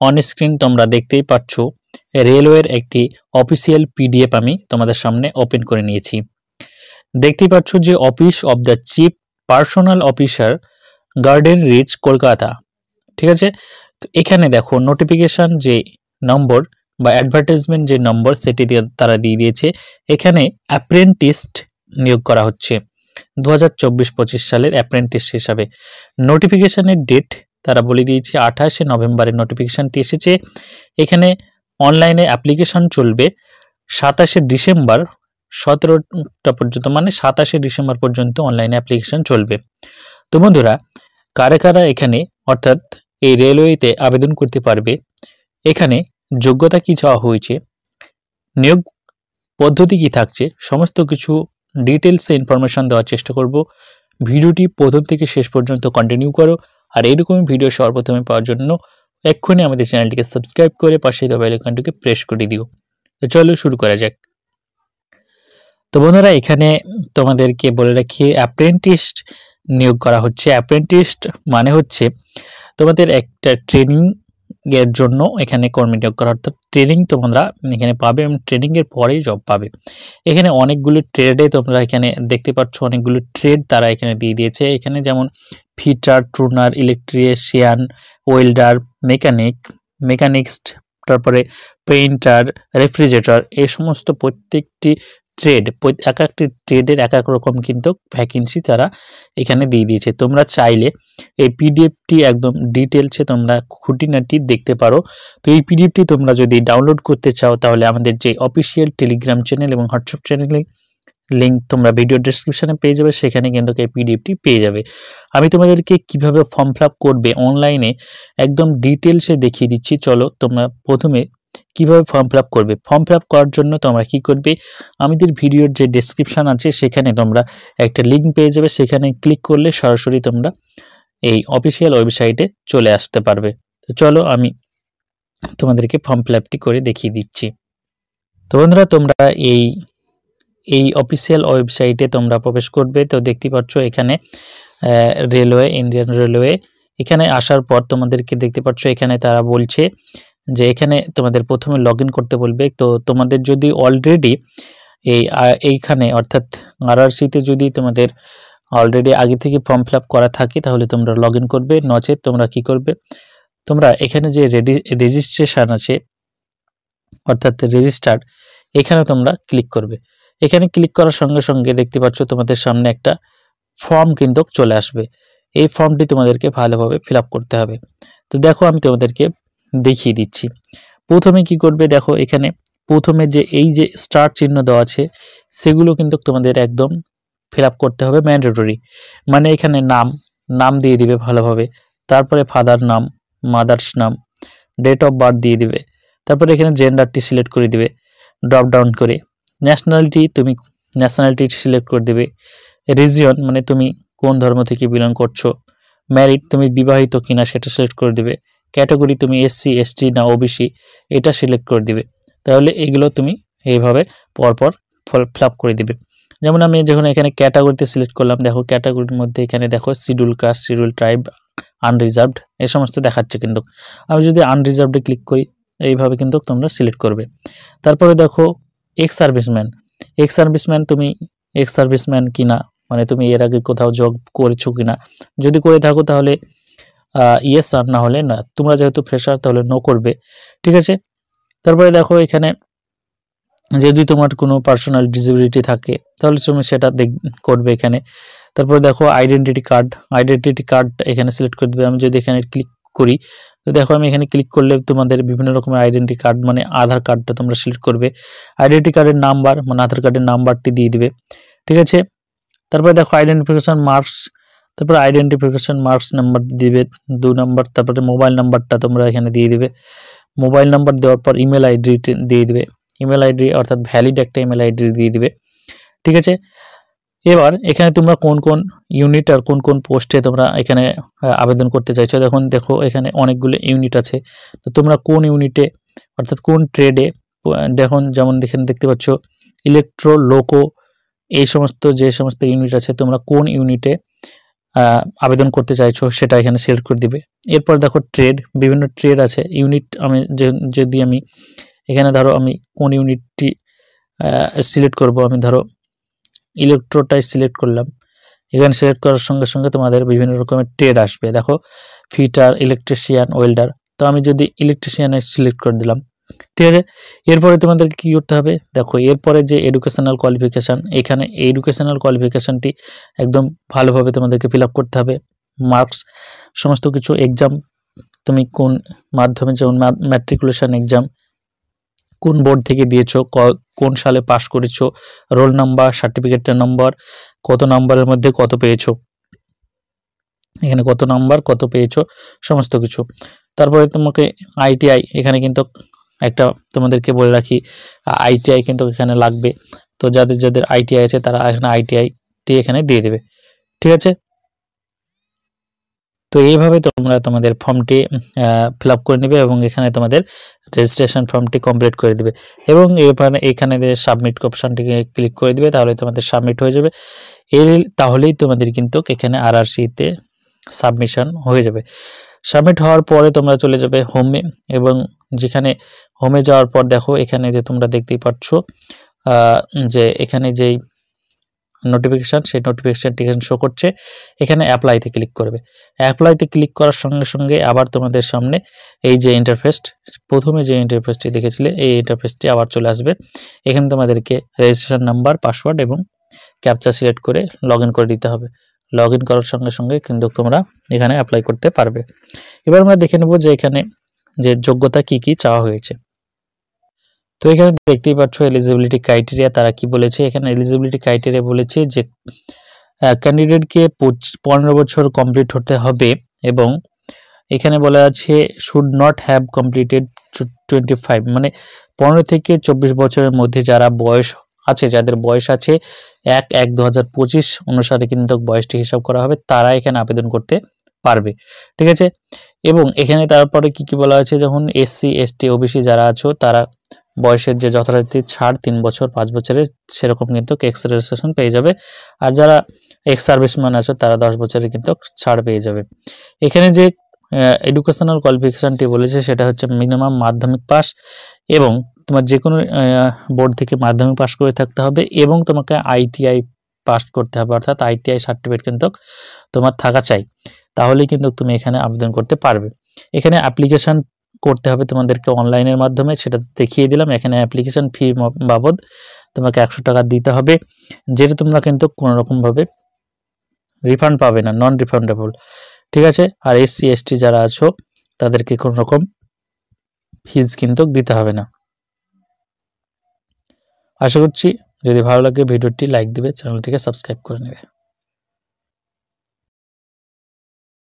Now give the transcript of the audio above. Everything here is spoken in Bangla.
অন স্ক্রিন তোমরা দেখতেই পাচ্ছ রেলওয়ের একটি অফিসিয়াল পিডিএফ আমি তোমাদের সামনে ওপেন করে নিয়েছি। দেখতেই পাচ্ছ যে office of the chief personal officer garden reach Kolkata, ঠিক আছে। তো এখানে দেখো নোটিফিকেশন যে নম্বর বা অ্যাডভার্টাইজমেন্ট যে নম্বর সেটি তারা দিয়ে দিয়েছে। এখানে অ্যাপ্রেন্টিস্ট নিয়োগ করা হচ্ছে 2024-25 সালের অ্যাপ্রেন্টিস হিসাবে। নোটিফিকেশনের ডেট তারা বলে দিয়েছে 28শে নভেম্বরের নোটিফিকেশনটি এসেছে। এখানে অনলাইনে অ্যাপ্লিকেশন চলবে 27শে ডিসেম্বর 17টা পর্যন্ত, মানে 27শে ডিসেম্বর পর্যন্ত অনলাইনে অ্যাপ্লিকেশন চলবে। তো বন্ধুরা, কারা কারা এখানে অর্থাৎ এই রেলওয়েতে আবেদন করতে পারবে, এখানে যোগ্যতা কি চাওয়া হয়েছে, নিয়োগ পদ্ধতি কি থাকছে, সমস্ত কিছু ডিটেলসে ইনফরমেশন দেওয়ার চেষ্টা করব। ভিডিওটি প্রথম থেকে শেষ পর্যন্ত কন্টিনিউ করো। আর এইরকমই ভিডিও সর্বপ্রথমে পাওয়ার জন্য এক্ষুনি আমাদের চ্যানেলটিকে সাবস্ক্রাইব করে পাশে দেওয়া বেল আইকনটিকে প্রেস করে দিও। তো চলো শুরু করা যাক। তো বন্ধুরা, এখানে তোমাদেরকে বলে রাখি অ্যাপ্রেন্টিস নিয়োগ করা হচ্ছে। অ্যাপ্রেন্টিস মানে হচ্ছে তোমাদের একটা ট্রেনিং এর জন্য এখানে কর্মী নিয়োগ করা, অর্থাৎ ট্রেনিং তোমরা এখানে পাবে এবং ট্রেনিং এর পরেই জব পাবে। এখানে অনেকগুলো ট্রেডে তোমরা এখানে দেখতে পাচ্ছ, অনেকগুলো ট্রেড তারা এখানে দিয়ে দিয়েছে। এখানে যেমন ফিটার, ট্রুনার, ইলেকট্রিশিয়ান, ওয়েল্ডার, মেকানিক্স, তারপরে পেইন্টার, রেফ্রিজারেটর, এই সমস্ত প্রত্যেকটি ট্রেড, এক একটি ট্রেডের এক এক রকম কিন্তু ভ্যাকেন্সি তারা এখানে দিয়ে দিয়েছে। তোমরা চাইলে এই পিডিএফটি একদম ডিটেলসে তোমরা খুঁটিনাটি দেখতে পারো। তো এই পিডিএফটি তোমরা যদি ডাউনলোড করতে চাও তাহলে আমাদের যে অফিসিয়াল টেলিগ্রাম চ্যানেল এবং হোয়াটসঅ্যাপ চ্যানেলে লিঙ্ক তোমরা ভিডিও ডেসক্রিপশনে পেয়ে যাবে, সেখানে কিন্তু এই পিডিএফটি পেয়ে যাবে। আমি তোমাদেরকে কিভাবে ফর্ম ফিল আপ করবে অনলাইনে একদম ডিটেলসে দেখিয়ে দিচ্ছি। চলো তোমরা প্রথমে কিভাবে ফর্ম ফিল আপ করবে। ফর্ম ফিল আপ করার জন্য তোমরা কি করবে, আমাদের ভিডিওর যে ডেসক্রিপশন আছে সেখানে তোমরা একটা লিঙ্ক পেয়ে যাবে, সেখানে ক্লিক করলে সরাসরি তোমরা এই অফিসিয়াল ওয়েবসাইটে চলে আসতে পারবে। তো চলো আমি তোমাদেরকে ফর্ম ফিল আপটি করে দেখিয়ে দিচ্ছি। তো বন্ধুরা, তোমরা এই অফিসিয়াল ওয়েবসাইটে তোমরা প্রবেশ করবে। তো দেখতে পাচ্ছ এখানে রেলওয়ে, ইন্ডিয়ান রেলওয়ে। এখানে আসার পর তোমাদেরকে দেখতে পাচ্ছ এখানে তারা বলছে যে এখানে তোমাদের প্রথমে লগ ইন করতে বলবে। তো তোমাদের যদি অলরেডি এইখানে অর্থাৎ আরআরসিতে যদি তোমাদের অলরেডি আগে থেকে ফর্ম ফিল আপ করা থাকে তাহলে তোমরা লগ ইন করবে, নচেত তোমরা কি করবে, তোমরা এখানে যে রেজিস্ট্রেশন আছে অর্থাৎ রেজিস্টার, এখানে তোমরা ক্লিক করবে। এখানে ক্লিক করার সঙ্গে সঙ্গে দেখতে পাচ্ছ তোমাদের সামনে একটা ফর্ম কিন্তু চলে আসবে। এই ফর্মটি তোমাদেরকে ভালোভাবে ফিল আপ করতে হবে। তো দেখো আমি তোমাদেরকে দেখিয়ে দিচ্ছি। প্রথমে কি করবে, দেখো এখানে প্রথমে যে এই যে স্টার চিহ্ন দেওয়া আছে সেগুলো কিন্তু তোমাদের একদম ফিল আপ করতে হবে, ম্যান্ডেটরি। মানে এখানে নাম দিয়ে দিবে ভালোভাবে, তারপরে ফাদার নাম, মাদার্স নাম, ডেট অফ বার্থ দিয়ে দিবে, তারপরে এখানে জেন্ডারটি সিলেক্ট করে দিবে ড্রপ ডাউন করে। ন্যাশনালিটি সিলেক্ট করে দেবে। রিজিয়ন মানে তুমি কোন ধর্ম থেকে বিলং করছো। ম্যারিড তুমি বিবাহিত কিনা সেটা সিলেক্ট করে দিবে। ক্যাটাগরি তুমি এসসি, এসটি না ওবিসি এটা সিলেক্ট করে দিবে। তাহলে এগুলো তুমি এইভাবে পরপর ফিল আপ করে দিবে। যেমন আমি যখন এখানে ক্যাটাগরিতে সিলেক্ট করলাম, দেখো ক্যাটাগরির মধ্যে এখানে দেখো schedule caste, schedule tribe, unreserved এই সমস্ত দেখাচ্ছে। কিন্তু আমি যদি আনরিজার্ভডে ক্লিক করি এইভাবে কিন্তু তোমরা সিলেক্ট করবে। তারপরে দেখো এক্স সার্ভিসম্যান তুমি এক্স সার্ভিসম্যান কিনা, মানে তুমি এর আগে কোথাও জব করেছো কিনা। যদি করে থাকো তাহলে ইয়েস, আর না হলে না। তোমরা যেহেতু ফ্রেশার তাহলে নো করবে, ঠিক আছে। তারপরে দেখো এখানে যদি তোমার কোনো পার্সোনাল ডিসেবিলিটি থাকে তাহলে তুমি সেটা করবে এখানে। তারপরে দেখো আইডেন্টিটি কার্ড এখানে সিলেক্ট করে দেবে। আমি যদি এখানে ক্লিক করি তো দেখো আমি এখানে ক্লিক করলে তোমাদের বিভিন্ন রকমের আইডেন্টি কার্ড মানে আধার কার্ডটা তোমরা সিলেক্ট করবে। আইডেন্টি কার্ডের নাম্বার মানে আধার কার্ডের নাম্বারটি দিয়ে দিবে, ঠিক আছে। তারপরে দেখো আইডেন্টিফিকেশন মার্কস, তারপরে আইডেন্টিফিকেশন মার্কস নাম্বার দিবে 2 নাম্বার। তারপরে মোবাইল নাম্বারটা তোমরা এখানে দিয়ে দিবে। মোবাইল নাম্বার দেওয়ার পর ইমেল আইডি দিয়ে দিবে। ইমেল আইডি অর্থাৎ ভ্যালিড একটা ইমেল আইডি দিয়ে দিবে, ঠিক আছে। এবার এখানে তোমরা কোন কোন ইউনিট আর কোন কোন পোস্টে তোমরা এখানে আবেদন করতে চাইছো। দেখো এখানে অনেকগুলো ইউনিট আছে। তো তোমরা কোন ইউনিটে অর্থাৎ কোন ট্রেডে, দেখুন যেমন দেখতে পাচ্ছ ইলেকট্রো, লোকো, এই সমস্ত যে সমস্ত ইউনিট আছে তোমরা কোন ইউনিটে আবেদন করতে চাইছো সেটা এখানে সিলেক্ট করে দিবে। এরপর দেখো ট্রেড, বিভিন্ন ট্রেড আছে। ইউনিট আমি যদি আমি এখানে ধরো আমি কোন ইউনিটটি সিলেক্ট করব, আমি ধরো ইলেকট্রোটাই সিলেক্ট করলাম। এখানে সিলেক্ট করার সঙ্গে সঙ্গে তোমাদের বিভিন্ন রকমের ট্রেড আসবে। দেখো ফিটার, ইলেকট্রিশিয়ান, ওয়েল্ডার। তো আমি যদি ইলেকট্রিশিয়ানে সিলেক্ট করে দিলাম, ঠিক আছে। এরপরে তোমাদেরকে কী করতে হবে, দেখো এরপরে যে এডুকেশনাল কোয়ালিফিকেশান, এখানে এডুকেশনাল কোয়ালিফিকেশানটি একদম ভালোভাবে তোমাদেরকে ফিল আপ করতে হবে। মার্কস, সমস্ত কিছু, এক্সাম, তুমি কোন মাধ্যমে, যেমন ম্যাট্রিকুলেশন এক্সাম কোন বোর্ড থেকে দিয়েছো, কোন সালে পাস করেছো, রোল নাম্বার, সার্টিফিকেটের নম্বর, কত নাম্বারের মধ্যে কত পেয়েছো, এখানে কত নাম্বার কত পেয়েছো, সমস্ত কিছু। তারপরে তোমাকে আইটিআই, এখানে কিন্তু একটা তোমাদেরকে বলে রাখি আইটিআই কিন্তু এখানে লাগবে। তো যাদের যাদের আইটিআই আছে তারা এখানে আইটিআইটি এখানে দিয়ে দেবে, ঠিক আছে। তো এইভাবে তোমরা তোমাদের ফর্মটি ফিল আপ করে নেবে এবং এখানে তোমাদের রেজিস্ট্রেশন ফর্মটি কমপ্লিট করে দেবে এবং এখানে সাবমিট অপশানটিকে ক্লিক করে দেবে, তাহলে তোমাদের সাবমিট হয়ে যাবে। তাহলেই তোমাদের কিন্তু এখানে আরআরসিতে সাবমিশন হয়ে যাবে। সাবমিট হওয়ার পরে তোমরা চলে যাবে হোমে, এবং যেখানে হোমে যাওয়ার পর দেখো এখানে যে তোমরা দেখতেই পাচ্ছ যে এখানে যেই নোটিফিকেশান, সেই নোটিফিকেশানটি এখানে শো করছে। এখানে অ্যাপ্লাইতে ক্লিক করবে। অ্যাপ্লাইতে ক্লিক করার সঙ্গে সঙ্গে আবার তোমাদের সামনে এই যে ইন্টারফেস, প্রথমে যে ইন্টারফেসটি দেখেছিলে এই ইন্টারফেসটি আবার চলে আসবে। এখানে তোমাদেরকে রেজিস্ট্রেশন নাম্বার, পাসওয়ার্ড এবং ক্যাপচা সিলেক্ট করে লগ ইন করে দিতে হবে। লগ ইন করার সঙ্গে সঙ্গে কিন্তু তোমরা এখানে অ্যাপ্লাই করতে পারবে। এবার আমরা দেখে নেব যে এখানে যে যোগ্যতা কি কি চাওয়া হয়েছে। তো এখানে দেখতেই পাচ্ছ এলিজিবিলিটি ক্রাইটেরিয়া তারা কি বলেছে। এখানে এলিজিবিলিটি ক্রাইটেরিয়া বলেছে যে ক্যান্ডিডেটকে 15 বছর কমপ্লিট হতে হবে এবং এখানে বলা আছে শুড নট হ্যাভ কমপ্লিটেড 25, মানে 15 থেকে 24 বছরের মধ্যে যারা বয়স আছে, যাদের বয়স আছে 1/1/2025 অনুসারে কিন্তু বয়সটি হিসাব করা হবে, তারা এখানে আবেদন করতে পারবে, ঠিক আছে। এবং এখানে তারপরে কি কি বলা আছে, যখন এসসি, এসটি, ওবিসি যারা আছো তারা বয়সের যে যথারীতি ছাড় 3 বছর 5 বছরের সেরকম কিন্তু এক্স রেজিস্ট্রেশন পেয়ে যাবে। আর যারা এক্স সার্ভিসম্যান আছো তারা 10 বছরের কিন্তু ছাড় পেয়ে যাবে। এখানে যে এডুকেশনাল কোয়ালিফিকেশানটি বলেছে সেটা হচ্ছে মিনিমাম মাধ্যমিক পাস, এবং তোমার যে কোনো বোর্ড থেকে মাধ্যমিক পাস করে থাকতে হবে এবং তোমাকে আইটিআই পাস করতে হবে, অর্থাৎ আইটিআই সার্টিফিকেট কিন্তু তোমার থাকা চাই, তাহলেই কিন্তু তুমি এখানে আবেদন করতে পারবে। এখানে অ্যাপ্লিকেশান করতে হবে তোমাদেরকে অনলাইনের মাধ্যমে, সেটা দেখিয়ে দিলাম। এখানে অ্যাপ্লিকেশান ফি বাবদ তোমাকে 100 টাকা দিতে হবে, যেটা তোমরা কিন্তু কোনো রকমভাবে রিফান্ড পাবে না, নন রিফান্ডেবল, ঠিক আছে। আর এসসি, এসটি যারা আছো তাদেরকে কোনো রকম ফিজ কিন্তু দিতে হবে না। আশা করছি যদি ভালো লাগে ভিডিওটি লাইক দিবে, চ্যানেলটিকে সাবস্ক্রাইব করে নেবে।